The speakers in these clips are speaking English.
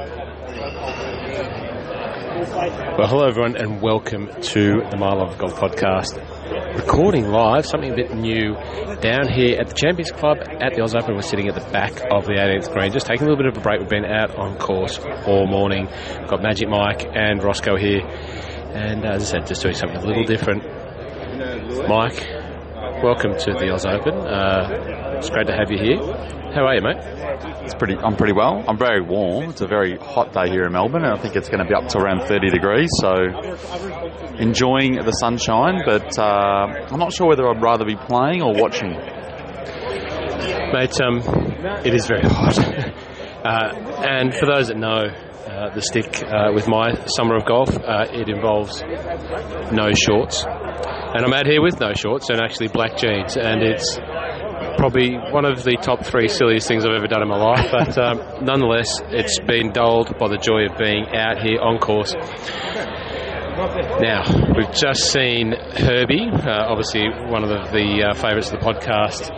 Well, hello everyone and welcome to the MLOG podcast. Recording live, something a bit new, down here at the Champions Club at the Aus Open. We're sitting at the back of the 18th green, just taking a little bit of a break. We've been out on course all morning. We've got Magic Mike and Rossco here, and as I said, just doing something a little different. Mike, welcome to the Aus Open. It's great to have you here. How are you, mate? I'm pretty well. I'm very warm. It's a very hot day here in Melbourne, and I think it's going to be up to around 30 degrees, so enjoying the sunshine, but I'm not sure whether I'd rather be playing or watching. Mate, it is very hot. And for those that know the stick with my summer of golf, it involves no shorts. And I'm out here with no shorts and actually black jeans, and it's probably one of the top three silliest things I've ever done in my life, but nonetheless, it's been dulled by the joy of being out here on course. Now, we've just seen Herbie, obviously one of the favourites of the podcast.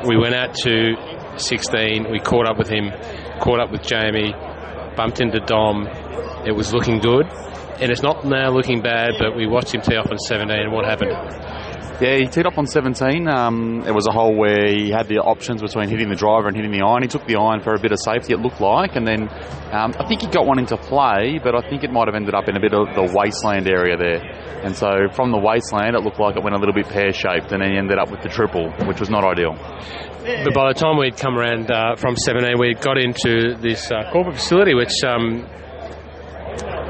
We went out to 16, we caught up with him, caught up with Jamie, bumped into Dom. It was looking good, and it's not now looking bad, but we watched him tee off on 17, and what happened? Yeah, he teed up on 17. It was a hole where he had the options between hitting the driver and hitting the iron. He took the iron for a bit of safety, it looked like, and then I think he got one into play, but I think it might have ended up in a bit of the wasteland area there. And so from the wasteland, it looked like it went a little bit pear-shaped, and then he ended up with the triple, which was not ideal. But by the time we'd come around from 17, we got into this corporate facility, which...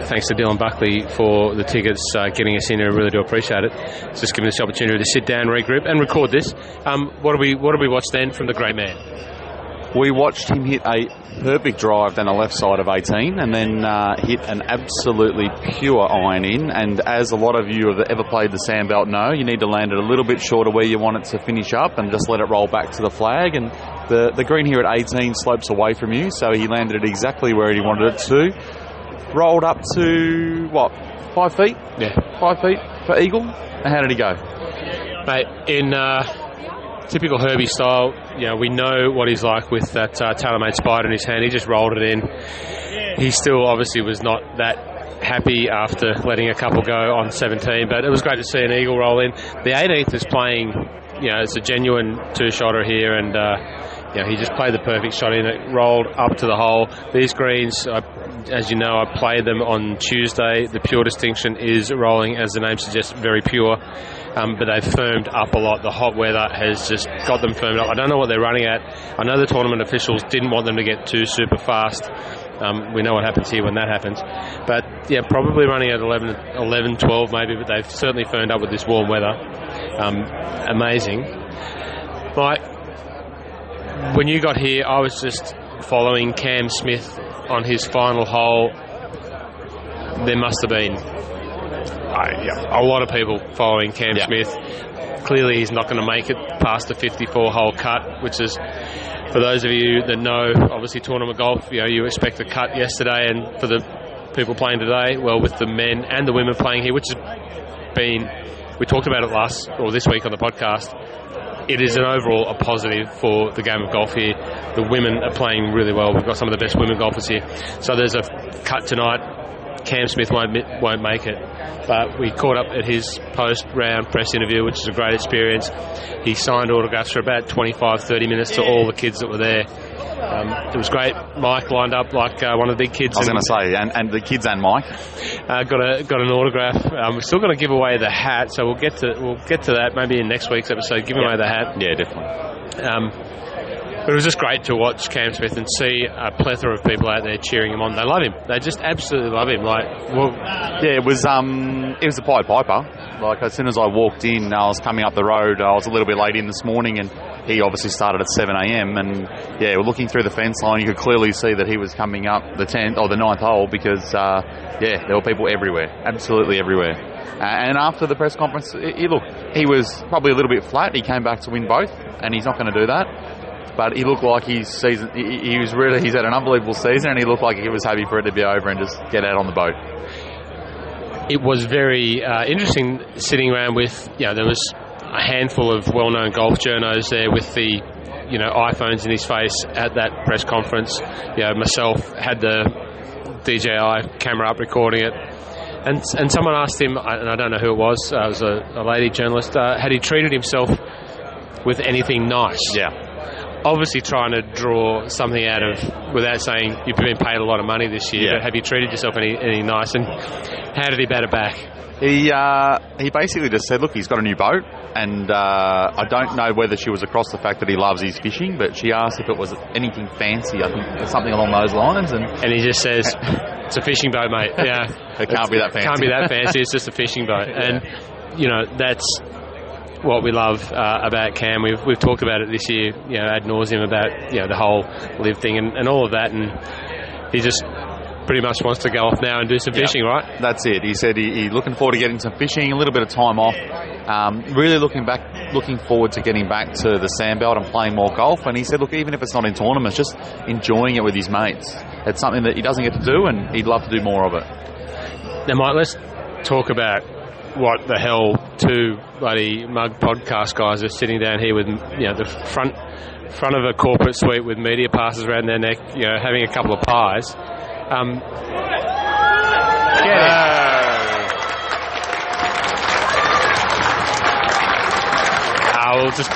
thanks to Dylan Buckley for the tickets, getting us in here. I really do appreciate it. It's just giving us the opportunity to sit down, regroup, and record this. What did we watch then from the great man? We watched him hit a perfect drive down the left side of 18, and then hit an absolutely pure iron in. And as a lot of you have ever played the sandbelt know, you need to land it a little bit shorter where you want it to finish up, and just let it roll back to the flag. And the green here at 18 slopes away from you, so he landed it exactly where he wanted it to. Rolled up to, 5 feet? Yeah. 5 feet for eagle. And how did he go? Mate, in typical Herbie style, we know what he's like with that tailor-made spider in his hand. He just rolled it in. He still obviously was not that happy after letting a couple go on 17, but it was great to see an eagle roll in. The 18th is playing, it's a genuine two-shotter here, and he just played the perfect shot in it, rolled up to the hole. These greens, as you know, I played them on Tuesday. The pure distinction is rolling, as the name suggests, very pure. But they've firmed up a lot. The hot weather has just got them firmed up. I don't know what they're running at. I know the tournament officials didn't want them to get too super fast. We know what happens here when that happens. But, probably running at 11, 12 maybe, but they've certainly firmed up with this warm weather. Amazing. Mike, when you got here, I was just following Cam Smith on his final hole. There must have been a lot of people following Cam Smith. Clearly he's not going to make it past the 54-hole cut, which is, for those of you that know, obviously tournament golf, you expect a cut yesterday, and for the people playing today, well, with the men and the women playing here, which has been, we talked about it this week on the podcast, it is an overall a positive for the game of golf here. The women are playing really well. We've got some of the best women golfers here. So there's a cut tonight. Cam Smith won't make it. But we caught up at his post-round press interview, which is a great experience. He signed autographs for about 25-30 minutes to all the kids that were there. It was great. Mike lined up like one of the big kids. I was going to say, and the kids and Mike got an autograph. We're still going to give away the hat, so we'll get to that maybe in next week's episode. Giving away the hat. Yeah, definitely. But it was just great to watch Cam Smith and see a plethora of people out there cheering him on. They love him. They just absolutely love him. It was the Pied Piper. Like, as soon as I walked in, I was coming up the road. I was a little bit late in this morning, and he obviously started at 7 a.m. And we're looking through the fence line. You could clearly see that he was coming up the 10th or the 9th hole because there were people everywhere, absolutely everywhere. And after the press conference, he was probably a little bit flat. He came back to win both, and he's not going to do that. But he looked like he's had an unbelievable season, and he looked like he was happy for it to be over and just get out on the boat. It was very interesting sitting around with, there was a handful of well-known golf journos there with the, iPhones in his face at that press conference. Myself had the DJI camera up recording it. And someone asked him, and I don't know who it was a lady journalist, had he treated himself with anything nice? Yeah. Obviously trying to draw something out of, without saying you've been paid a lot of money this year, but have you treated yourself any nice? And how did he bat it back? He basically just said, look, he's got a new boat, and I don't know whether she was across the fact that he loves his fishing, but she asked if it was anything fancy, I think something along those lines. And he just says, it's a fishing boat, mate. Yeah, it can't be that fancy. Can't be that fancy, it's just a fishing boat. And, that's what we love about Cam. We've talked about it this year, ad nauseum about, the whole live thing and all of that, and he just pretty much wants to go off now and do some fishing, right? That's it. He said he's looking forward to getting some fishing, a little bit of time off. Really looking forward to getting back to the sandbelt and playing more golf. And he said, look, even if it's not in tournaments, just enjoying it with his mates. It's something that he doesn't get to do, and he'd love to do more of it. Now, Mike, let's talk about what the hell two bloody MLOG podcast guys are sitting down here with, the front of a corporate suite with media passes around their neck, having a couple of pies. We'll just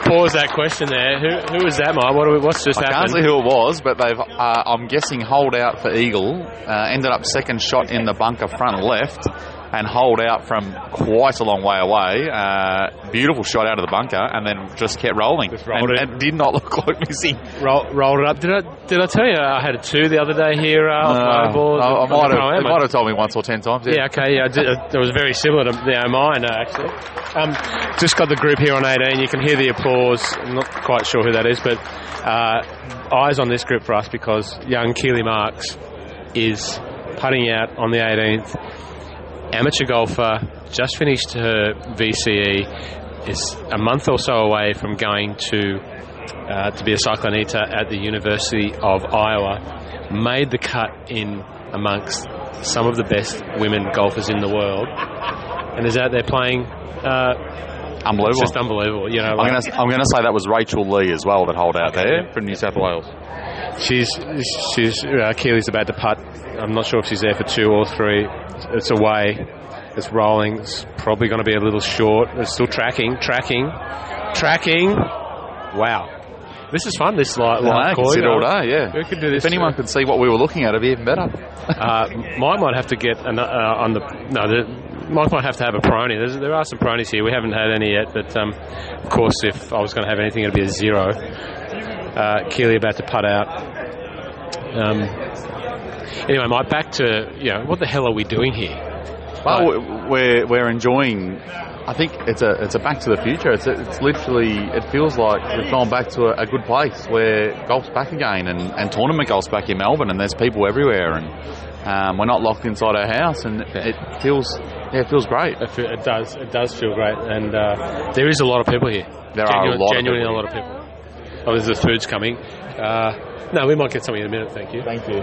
pause that question there. Who was that, Mike? What's just happened? I can't see who it was, but they've, I'm guessing, holed out for Eagle. Ended up second shot in the bunker front left, and holed out from quite a long way away. Beautiful shot out of the bunker, and then just kept rolling. And did not look like missing. Rolled it up. Did I tell you I had a 2 the other day here? I might have told me once or 10 times. Yeah, okay. Yeah, it was very similar to mine, actually. Just got the group here on 18. You can hear the applause. I'm not quite sure who that is, but eyes on this group for us, because young Keely Marks is putting out on the 18th. Amateur golfer, just finished her VCE, is a month or so away from going to be a cyclonita at the University of Iowa. Made the cut in amongst some of the best women golfers in the world, and is out there playing. Unbelievable! It's just unbelievable. I'm going to say that was Rachel Lee as well that holed out there from New South Wales. She's Keely's about to putt. I'm not sure if she's there for 2 or 3. It's away. It's rolling. It's probably going to be a little short. It's still tracking. Wow. This is fun, this live call. Sit all day, yeah. We could do this. If anyone could see what we were looking at, it'd be even better. Mike might have to get Mike might have to have a prony. There are some pronies here. We haven't had any yet, but of course, if I was going to have anything, it'd be a 0. Keely about to putt out. Anyway, Mike, back to what the hell are we doing here? Well, we're enjoying. I think it's a back to the future. It's literally, it feels like we've gone back to a good place where golf's back again, and tournament golf's back in Melbourne, and there's people everywhere, and we're not locked inside our house, and it feels great. It does feel great, and there is a lot of people here. There are genuinely a lot of people. Oh, there's the food's coming. No, we might get something in a minute, thank you. Thank you.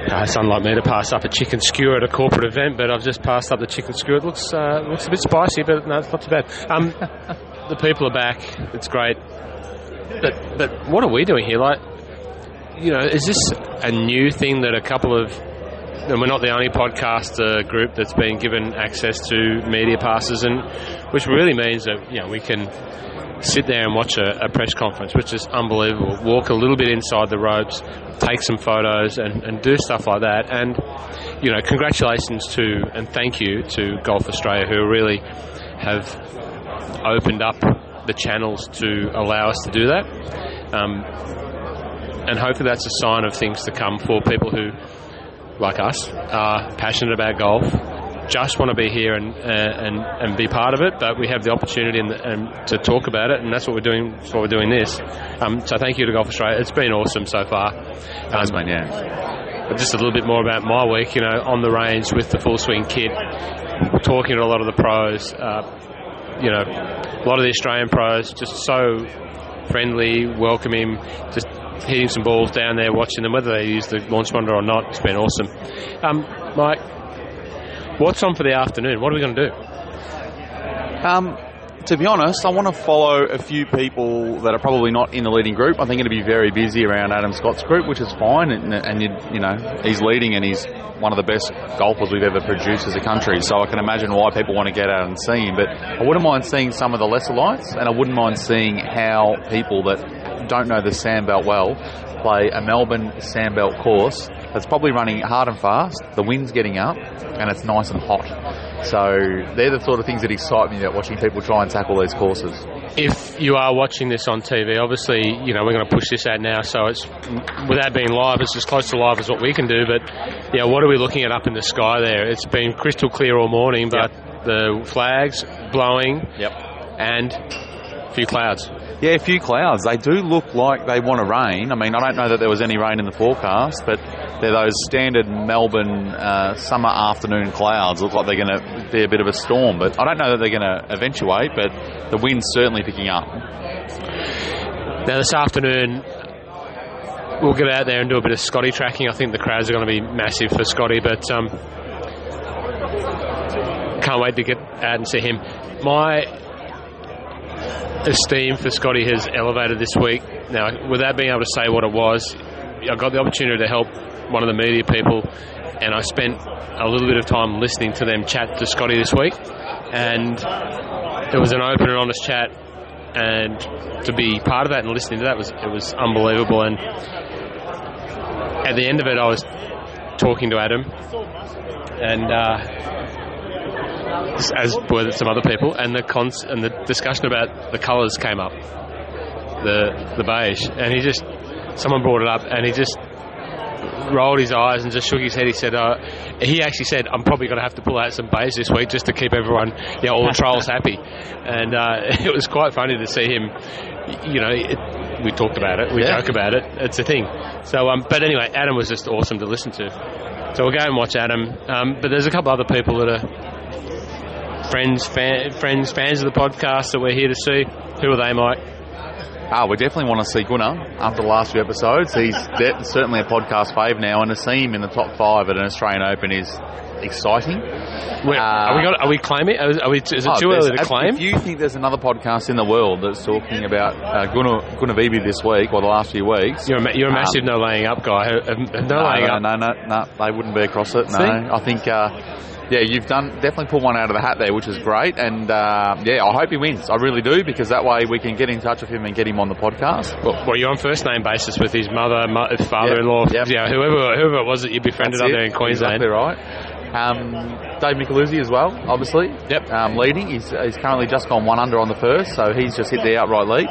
It's unlike me to pass up a chicken skewer at a corporate event, but I've just passed up the chicken skewer. It looks a bit spicy, but no, it's not too bad. The people are back. It's great. But what are we doing here? Is this a new thing that a couple of... And we're not the only podcaster group that's been given access to media passes, and which really means that we can sit there and watch a press conference, which is unbelievable. Walk a little bit inside the ropes, take some photos, and do stuff like that. And congratulations to and thank you to Golf Australia, who really have opened up the channels to allow us to do that. And hopefully that's a sign of things to come for people who, like us, are passionate about golf, just want to be here and be part of it, but we have the opportunity and to talk about it, and that's what we're doing. That's why we're doing this. So thank you to Golf Australia. It's been awesome so far. Has been, yeah. Just a little bit more about my week. On the range with the full swing kit, talking to a lot of the pros. A lot of the Australian pros, just so friendly, welcoming, just hitting some balls down there, watching them, whether they use the launch monitor or not. It's been awesome. Mike, what's on for the afternoon? What are we going to do? To be honest, I want to follow a few people that are probably not in the leading group. I think it'll be very busy around Adam Scott's group, which is fine. And you know, he's leading and he's one of the best golfers we've ever produced as a country. So I can imagine why people want to get out and see him. But I wouldn't mind seeing some of the lesser lights, and I wouldn't mind seeing how people that don't know the Sandbelt well play a Melbourne Sandbelt course that's probably running hard and fast, the wind's getting up, and it's nice and hot. So they're the sort of things that excite me about watching people try and tackle these courses. If you are watching this on TV, obviously, you know, we're going to push this out now, so it's, without being live, it's as close to live as what we can do, but, yeah, what are we looking at up in the sky there? It's been crystal clear all morning, but the flags blowing and a few clouds. Yeah, a few clouds. They do look like they want to rain. I mean, I don't know that there was any rain in the forecast, but they're those standard Melbourne summer afternoon clouds. Look like they're going to be a bit of a storm, but I don't know that they're going to eventuate, but the wind's certainly picking up. Now, this afternoon, we'll get out there and do a bit of Scotty tracking. I think the crowds are going to be massive for Scotty, but can't wait to get out and see him. My esteem for Scotty has elevated this week. Now, without being able to say what it was, I got the opportunity to help one of the media people, and I spent a little bit of time listening to them chat to Scotty this week, and it was an open and honest chat, and to be part of that and listening to that was unbelievable. And at the end of it, I was talking to Adam, and as were some other people, and the discussion about the colours came up, the beige, and someone brought it up, and he just rolled his eyes and just shook his head. He said, he actually said, I'm probably going to have to pull out some beige this week just to keep everyone, you know, all the trolls happy. And it was quite funny to see him, you know, we talked about it, we joke about it, it's a thing. So, but anyway, Adam was just awesome to listen to. So we'll go and watch Adam. But there's a couple other people that are fans of the podcast that we're here to see. Who are they, Mike? We definitely want to see Gunnar after the last few episodes. He's certainly a podcast fave now, and to see him in the top 5 at an Australian Open is exciting. Are we claiming? Is it too early to claim? If you think there's another podcast in the world that's talking about Gunnar Viby this week or the last few weeks, you're a massive no laying up guy. No, they wouldn't be across it. No, I think. Yeah, you've definitely pulled one out of the hat there, which is great. And, I hope he wins. I really do, because that way we can get in touch with him and get him on the podcast. Well, you're on first-name basis with his father-in-law, whoever it was that you befriended up there in Queensland. Exactly right. Dave Micheluzzi as well, obviously. Leading. He's currently just gone 1 under on the first, so he's just hit the outright lead.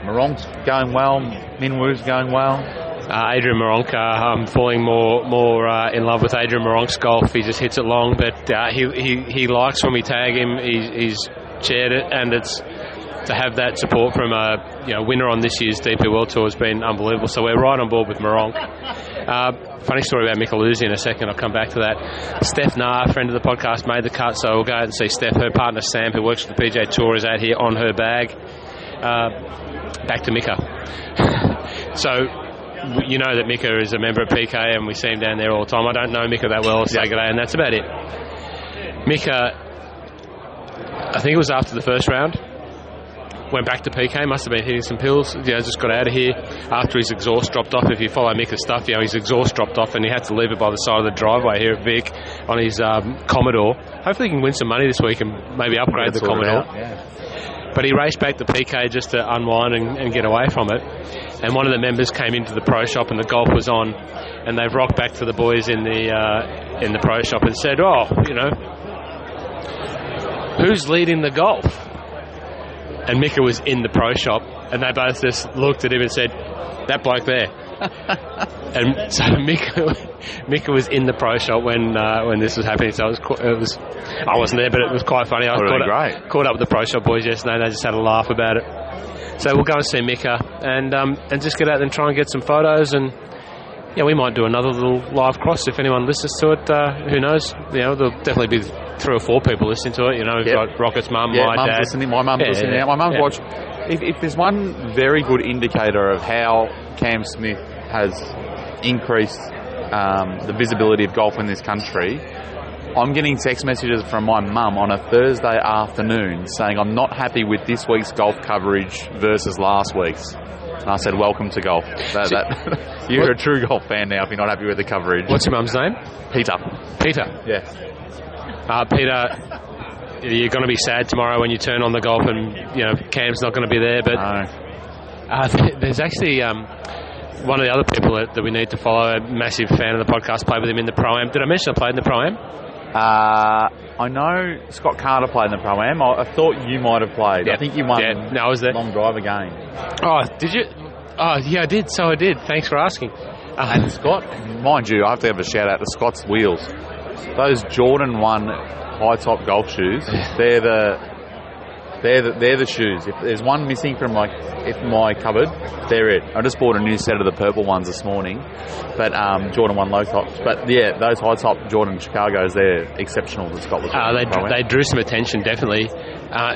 Morong's going well. Minwoo's going well. Adrian Moronka, I'm falling more in love with Adrian Moronk's golf. He just hits it long, but he likes when we tag him. He's chaired it, and it's to have that support from a winner on this year's DP World Tour has been unbelievable. So we're right on board with Moronk. Funny story about Micheluzzi in a second. I'll come back to that. Steph Nah, friend of the podcast, made the cut, so we'll go out and see Steph. Her partner Sam, who works with the PGA Tour, is out here on her bag. Back to Mika. So, you know that Mika is a member of PK, and we see him down there all the time. I don't know Mika that well, say good day, and that's about it. Mika, I think it was after the first round, went back to PK, must have been hitting some pills, just got out of here after his exhaust dropped off. If you follow Mika's stuff, his exhaust dropped off and he had to leave it by the side of the driveway here at Vic on his Commodore. Hopefully he can win some money this week and maybe upgrade the Commodore. But he raced back to PK just to unwind and get away from it. And one of the members came into the pro shop and the golf was on, and they've rocked back to the boys in the pro shop and said, who's leading the golf? And Mika was in the pro shop, and they both just looked at him and said, that bloke there. And so Mika was in the pro shop when this was happening. So it was I wasn't there, but it was quite funny. I was caught up with the pro shop boys yesterday, and they just had a laugh about it. So we'll go and see Mika and just get out there and try and get some photos, and we might do another little live cross if anyone listens to it. Who knows? There'll definitely be 3 or 4 people listening to it. We've got Rocket's mum, my dad. Listening. My mum's listening. My mum's watched. If there's one very good indicator of how Cam Smith has increased the visibility of golf in this country, I'm getting text messages from my mum on a Thursday afternoon saying I'm not happy with this week's golf coverage versus last week's. And I said, welcome to golf. You're a true golf fan now if you're not happy with the coverage. What's your mum's name? Peter. Peter. Yeah. Peter, you're going to be sad tomorrow when you turn on the golf and, Cam's not going to be there. But there's actually one of the other people that we need to follow, a massive fan of the podcast, played with him in the Pro-Am. Did I mention I played in the Pro-Am? I know Scott Carter played in the Pro-Am. I thought you might have played. Yeah. I think you won I was there. Long driver game. Oh, did you? Oh, yeah, I did. So I did. Thanks for asking. And Scott, mind you, I have to have a shout out to Scott's wheels. Those Jordan 1 high-top golf shoes, they're the shoes. If there's one missing from my cupboard, they're it. I just bought a new set of the purple ones this morning, but Jordan 1 low tops. But yeah, those high top Jordan Chicagos, they're exceptional to Scotland. They drew some attention, definitely.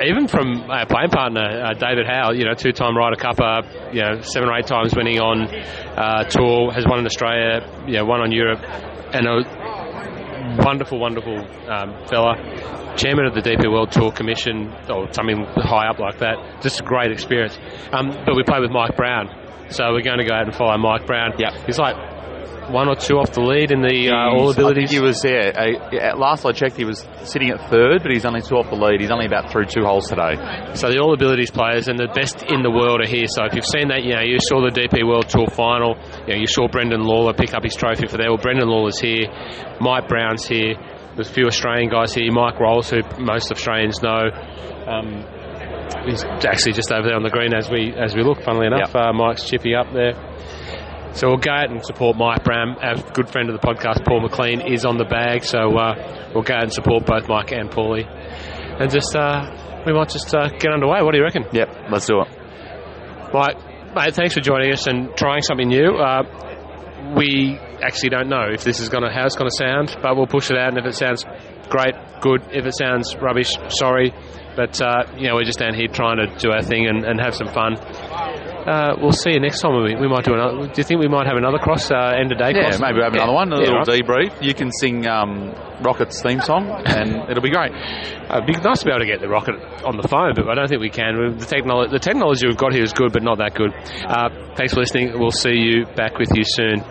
Even from our playing partner, David Howe, two-time Ryder Cupper, 7 or 8 times winning on tour, has won in Australia, won on Europe, and a wonderful fella. Chairman of the DP World Tour Commission, or something high up like that. Just a great experience. But we play with Mike Brown, so we're going to go out and follow Mike Brown. Yeah, he's like 1 or 2 off the lead in the all abilities. I think he was at last I checked, he was sitting at 3rd, but he's only 2 off the lead. He's only about through 2 holes today. So the all abilities players and the best in the world are here. So if you've seen that, you saw the DP World Tour final. You saw Brendan Lawler pick up his trophy for there. Well, Brendan Lawler's here. Mike Brown's here. There's a few Australian guys here. Mike Rolls, who most Australians know, he's actually just over there on the green as we look. Funnily enough, Mike's chippy up there. So we'll go out and support Mike Brown. Our good friend of the podcast, Paul McLean, is on the bag. So we'll go out and support both Mike and Paulie, and just we might just get underway. What do you reckon? Yep, let's do it. Mike, mate, thanks for joining us and trying something new. We actually don't know if this is how it's going to sound, but we'll push it out, and if it sounds great, good. If it sounds rubbish, sorry. But, we're just down here trying to do our thing and have some fun. We'll see you next time. We might do another. Do you think we might have another end of day cross? Yeah, maybe we'll have another one, a little debrief. You can sing Rocket's theme song, and it'll be great. It'd be nice to be able to get the Rocket on the phone, but I don't think we can. The technology we've got here is good, but not that good. Thanks for listening. We'll see you back with you soon.